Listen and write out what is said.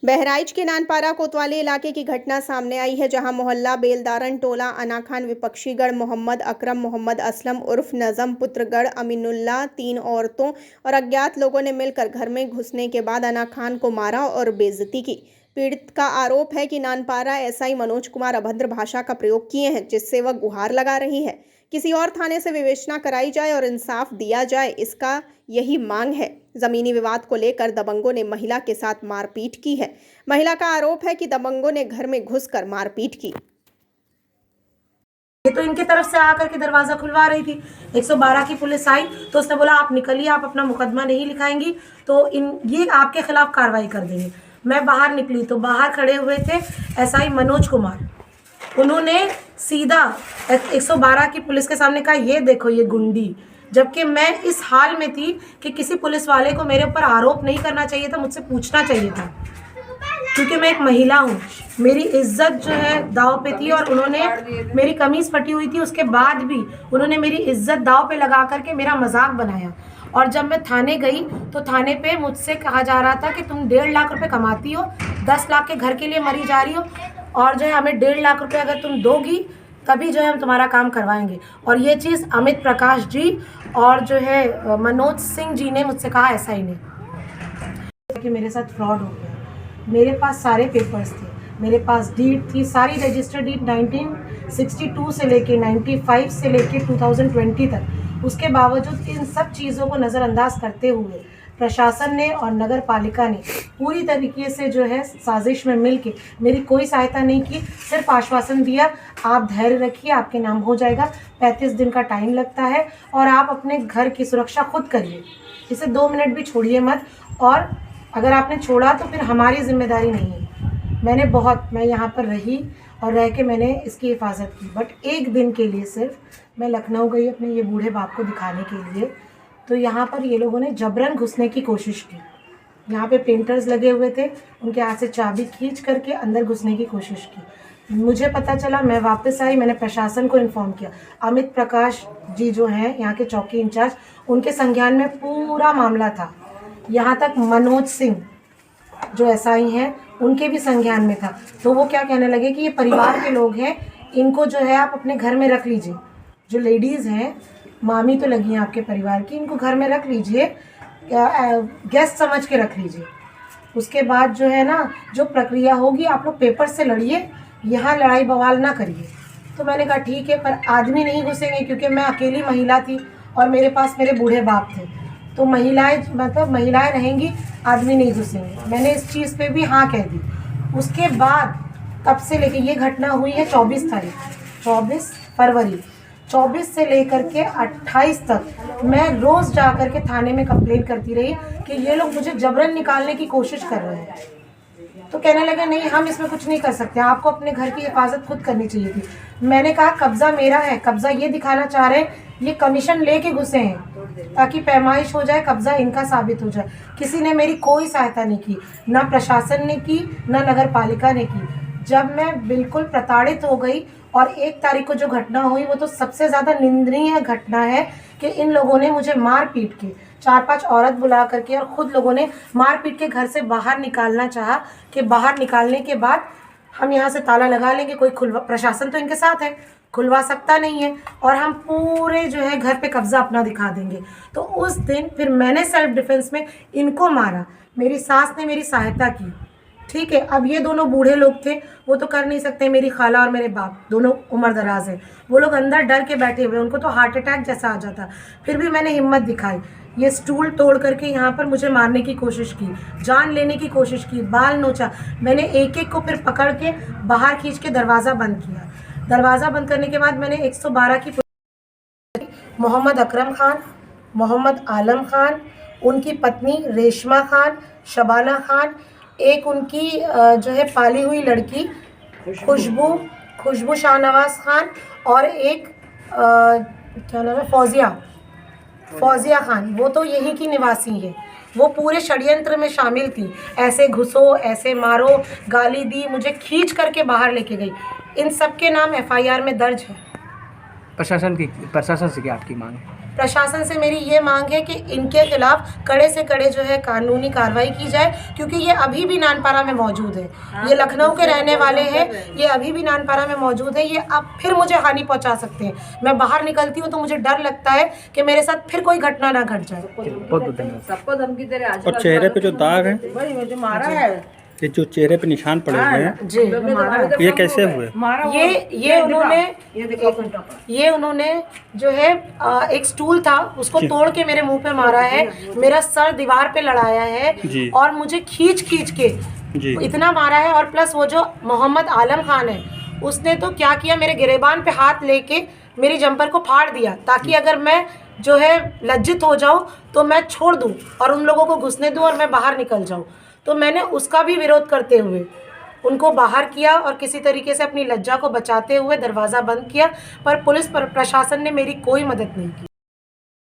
बहराइच के नानपारा कोतवाली इलाके की घटना सामने आई है, जहां मोहल्ला बेलदारन टोला अनाखान विपक्षीगढ़ मोहम्मद अकरम मोहम्मद असलम उर्फ नज़म पुत्रगढ़ अमीनुल्लाह 3 औरतों और अज्ञात लोगों ने मिलकर घर में घुसने के बाद अनाखान को मारा और बेइज्जती की। पीड़ित का आरोप है कि नानपारा एसआई मनोज कुमार अभद्र भाषा का प्रयोग किए हैं, जिससे वह गुहार लगा रही है। किसी और थाने से विवेचना कराई जाए और इंसाफ दिया जाए, इसका यही मांग है। जमीनी विवाद को लेकर दबंगों ने महिला के साथ मारपीट की है। महिला का आरोप है कि दबंगों ने घर में घुसकर मारपीट की। ये तो इनकी तरफ से आकर के दरवाजा खुलवा रही थी। 112 की पुलिस आई तो उसने बोला आप निकलिए, आप अपना मुकदमा नहीं लिखाएंगी तो ये आपके खिलाफ कार्रवाई कर देंगे। मैं बाहर निकली तो बाहर खड़े हुए थे एसआई मनोज कुमार। उन्होंने सीधा 112 की पुलिस के सामने कहा ये देखो ये गुंडी, जबकि मैं इस हाल में थी कि किसी पुलिस वाले को मेरे ऊपर आरोप नहीं करना चाहिए था, मुझसे पूछना चाहिए था, क्योंकि मैं एक महिला हूँ। मेरी इज्जत जो है दाव पे थी और उन्होंने मेरी कमीज़ फटी हुई थी, उसके बाद भी उन्होंने मेरी इज्जत दाव पे लगा करके मेरा मजाक बनाया। और जब मैं थाने गई तो थाने पे मुझसे कहा जा रहा था कि तुम 1.5 लाख रुपए कमाती हो, 10 लाख के घर के लिए मरी जा रही हो और जो है हमें 1.5 लाख रुपए अगर तुम दोगी तभी जो है हम तुम्हारा काम करवाएंगे। और ये चीज़ अमित प्रकाश जी और जो है मनोज सिंह जी ने मुझसे कहा, एसआई ने, कि मेरे साथ फ्रॉड हो गया। मेरे पास सारे पेपर्स थे, मेरे पास डीड थी, सारी रजिस्टर्ड डीड 1962 से लेके 95 से लेके 2020 तक। उसके बावजूद इन सब चीज़ों को नज़रअंदाज करते हुए प्रशासन ने और नगर पालिका ने पूरी तरीके से जो है साजिश में मिलके मेरी कोई सहायता नहीं की, सिर्फ आश्वासन दिया आप धैर्य रखिए, आपके नाम हो जाएगा, 35 दिन का टाइम लगता है और आप अपने घर की सुरक्षा खुद करिए, इसे 2 मिनट भी छोड़िए मत, और अगर आपने छोड़ा तो फिर हमारी जिम्मेदारी नहीं है। मैं यहाँ पर रही और रह के मैंने इसकी हिफाजत की, बट एक दिन के लिए सिर्फ मैं लखनऊ गई अपने ये बूढ़े बाप को दिखाने के लिए, तो यहाँ पर ये लोगों ने जबरन घुसने की कोशिश की। यहाँ पे पेंटर्स लगे हुए थे, उनके हाथ से चाबी खींच करके अंदर घुसने की कोशिश की। मुझे पता चला, मैं वापस आई, मैंने प्रशासन को इन्फॉर्म किया। अमित प्रकाश जी जो हैं यहाँ के चौकी इंचार्ज, उनके संज्ञान में पूरा मामला था। यहाँ तक मनोज सिंह जो एसआई हैं उनके भी संज्ञान में था। तो वो क्या कहने लगे कि ये परिवार के लोग हैं, इनको जो है आप अपने घर में रख लीजिए, जो लेडीज़ हैं, मामी तो लगी हैं आपके परिवार की, इनको घर में रख लीजिए, गेस्ट समझ के रख लीजिए। उसके बाद जो है ना, जो प्रक्रिया होगी आप लोग पेपर से लड़िए, यहाँ लड़ाई बवाल ना करिए। तो मैंने कहा ठीक है, पर आदमी नहीं घुसेंगे क्योंकि मैं अकेली महिला थी और मेरे पास मेरे बूढ़े बाप थे, तो महिलाएं रहेंगी, आदमी नहीं घुसेंगे। मैंने इस चीज़ पे भी हाँ कह दी। उसके बाद तब से लेके ये घटना हुई है 24 फरवरी 24 से लेकर के 28 तक मैं रोज़ जा कर के थाने में कंप्लेंट करती रही कि ये लोग मुझे जबरन निकालने की कोशिश कर रहे हैं। तो कहने लगे नहीं, हम इसमें कुछ नहीं कर सकते, आपको अपने घर की हिफाजत खुद करनी चाहिए थी। मैंने कहा कब्ज़ा मेरा है, कब्ज़ा ये दिखाना चाह रहे हैं ये कमीशन लेके घुसे हैं ताकि पैमाइश हो जाए, कब्ज़ा इनका साबित हो जाए। किसी ने मेरी कोई सहायता नहीं की, ना प्रशासन ने की, ना नगर पालिका ने की। जब मैं बिल्कुल प्रताड़ित हो गई और 1 तारीख को जो घटना हुई वो तो सबसे ज़्यादा निंदनीय घटना है कि इन लोगों ने मुझे मार पीट के 4-5 औरत बुला करके और ख़ुद लोगों ने मार पीट के घर से बाहर निकालना चाहा कि बाहर निकालने के बाद हम यहाँ से ताला लगा लेंगे, कोई प्रशासन तो इनके साथ है, खुलवा सकता नहीं है और हम पूरे जो है घर पे कब्ज़ा अपना दिखा देंगे। तो उस दिन फिर मैंने सेल्फ डिफेंस में इनको मारा, मेरी सास ने मेरी सहायता की, ठीक है। अब ये दोनों बूढ़े लोग थे, वो तो कर नहीं सकते, मेरी खाला और मेरे बाप दोनों उम्र दराज हैं, वो लोग अंदर डर के बैठे हुए, उनको तो हार्ट अटैक जैसा आ जाता। फिर भी मैंने हिम्मत दिखाई, ये स्टूल तोड़ करके यहाँ पर मुझे मारने की कोशिश की, जान लेने की कोशिश की, बाल नोचा। मैंने एक को फिर पकड़ के बाहर खींच के दरवाज़ा बंद किया। दरवाज़ा बंद करने के बाद मैंने 112 की मोहम्मद अकरम खान, मोहम्मद आलम खान, उनकी पत्नी रेशमा खान, शबाना खान, एक उनकी जो है पाली हुई लड़की खुशबू शाहनवाज खान और एक क्या नाम है फौजिया खान, वो तो यहीं की निवासी है। वो पूरे षड्यंत्र में शामिल थी, ऐसे घुसो, ऐसे मारो, गाली दी, मुझे खींच करके बाहर लेके गई। इन सब के नाम एफआईआर में दर्ज है। प्रशासन से क्या आपकी मांग है? प्रशासन से मेरी ये मांग है कि इनके खिलाफ कड़े से कड़े जो है कानूनी कार्रवाई की जाए, क्योंकि ये अभी भी नानपारा में मौजूद है। ये लखनऊ के रहने वाले हैं, ये अभी भी नानपारा में मौजूद है। ये अब फिर मुझे हानि पहुंचा सकते हैं। मैं बाहर निकलती हूँ तो मुझे डर लगता है कि मेरे साथ फिर कोई घटना ना घट जाए। बहुत धन्यवाद। सबको धमकी दे रहे आज और चेहरे पे जो दाग है, भाई मुझे मारा है। ये जो चेहरे पे निशान पड़े हुए हैं, जी, ये कैसे हुए? ये उन्होंने जो है एक स्टूल था उसको तोड़ के मेरे मुंह पे मारा है, मेरा सर दीवार पे लड़ाया है जी। और मुझे खींच के जी। इतना मारा है। और प्लस वो जो मोहम्मद आलम खान है उसने तो क्या किया, मेरे गिरेबान पे हाथ लेके मेरी जंपर को फाड़ दिया, ताकि अगर मैं जो है लज्जित हो जाऊं तो मैं छोड़ दूं और उन लोगों को घुसने दूं और मैं बाहर निकल जाऊं। तो मैंने उसका भी विरोध करते हुए उनको बाहर किया और किसी तरीके से अपनी लज्जा को बचाते हुए दरवाज़ा बंद किया, पर पुलिस प्रशासन ने मेरी कोई मदद नहीं की।